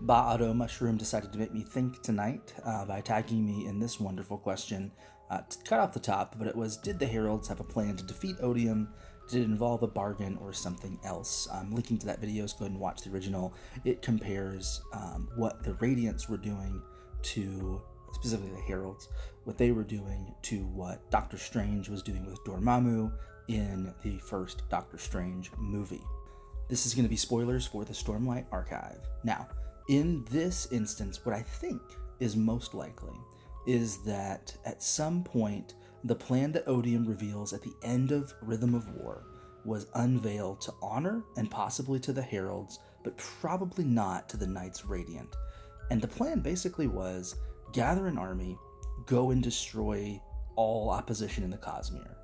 Ba'ado Mushroom decided to make me think tonight by tagging me in this wonderful question. To cut off the top, but it was, did the Heralds have a plan to defeat Odium? Did it involve a bargain or something else? Linking to that video, so go ahead and watch the original. It compares what the Radiants were doing to, specifically the Heralds, what they were doing to what Doctor Strange was doing with Dormammu in the first Doctor Strange movie. This is going to be spoilers for the Stormlight Archive. Now, in this instance, what I think is most likely is that at some point, the plan that Odium reveals at the end of Rhythm of War was unveiled to honor and possibly to the Heralds, but probably not to the Knights Radiant. And the plan basically was gather an army, go and destroy all opposition in the Cosmere.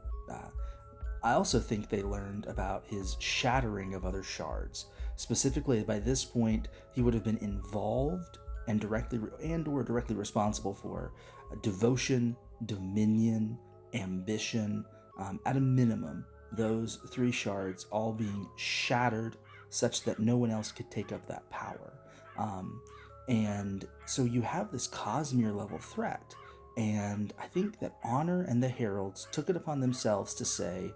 I also think they learned about his shattering of other shards. Specifically, by this point, he would have been involved and directly responsible for devotion, dominion, ambition, at a minimum, those three shards all being shattered such that no one else could take up that power. And so you have this Cosmere level threat. And I think that Honor and the Heralds took it upon themselves to say,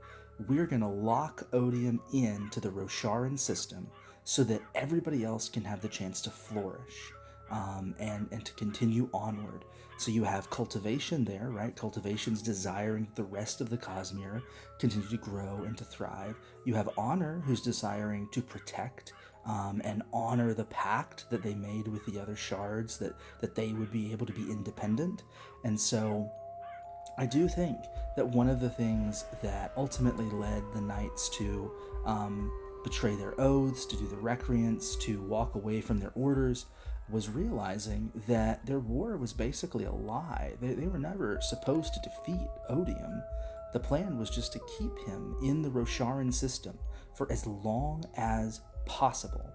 we're going to lock Odium into the Rosharan system so that everybody else can have the chance to flourish and to continue onward. So you have cultivation there, right? Cultivation's desiring the rest of the Cosmere continue to grow and to thrive. You have Honor, who's desiring to protect and honor the pact that they made with the other shards, that they would be able to be independent. And so I do think that one of the things that ultimately led the Knights to betray their oaths, to do the recreants, to walk away from their orders, was realizing that their war was basically a lie. They were never supposed to defeat Odium. The plan was just to keep him in the Rosharan system for as long as possible.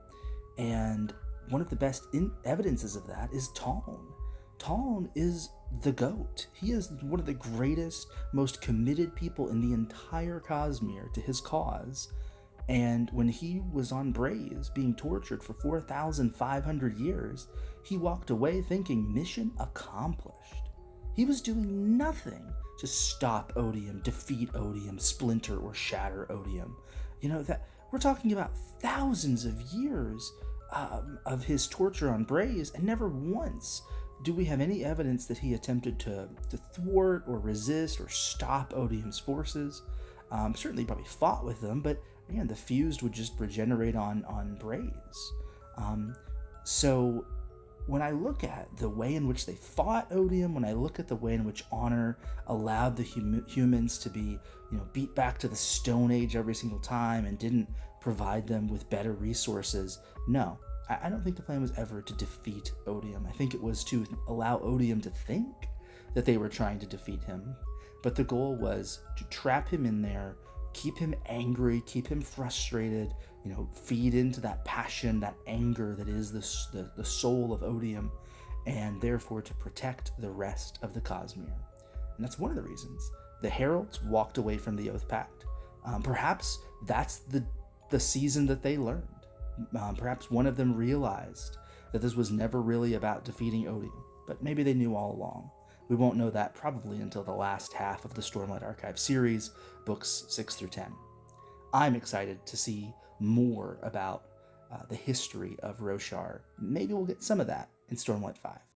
And one of the best evidences of that is Taln. Taln is the GOAT. He is one of the greatest, most committed people in the entire Cosmere to his cause. And when he was on Braze, being tortured for 4,500 years, he walked away thinking, mission accomplished. He was doing nothing to stop Odium, defeat Odium, splinter or shatter Odium. You know, that we're talking about thousands of years of his torture on Braze, and never once do we have any evidence that he attempted to thwart or resist or stop Odium's forces. Certainly probably fought with them, but again, the fused would just regenerate on Braze. So when I look at the way in which they fought Odium, when I look at the way in which Honor allowed the humans to be, beat back to the Stone Age every single time and didn't provide them with better resources, no, I don't think the plan was ever to defeat Odium. I think it was to allow Odium to think that they were trying to defeat him. But the goal was to trap him in there, keep him angry, keep him frustrated, feed into that passion, that anger that is the soul of Odium, and therefore to protect the rest of the Cosmere. And that's one of the reasons the Heralds walked away from the Oath Pact. Perhaps that's the season that they learned. Perhaps one of them realized that this was never really about defeating Odium, but maybe they knew all along. We won't know that probably until the last half of the Stormlight Archive series, books 6 through 10. I'm excited to see more about the history of Roshar. Maybe we'll get some of that in Stormlight 5.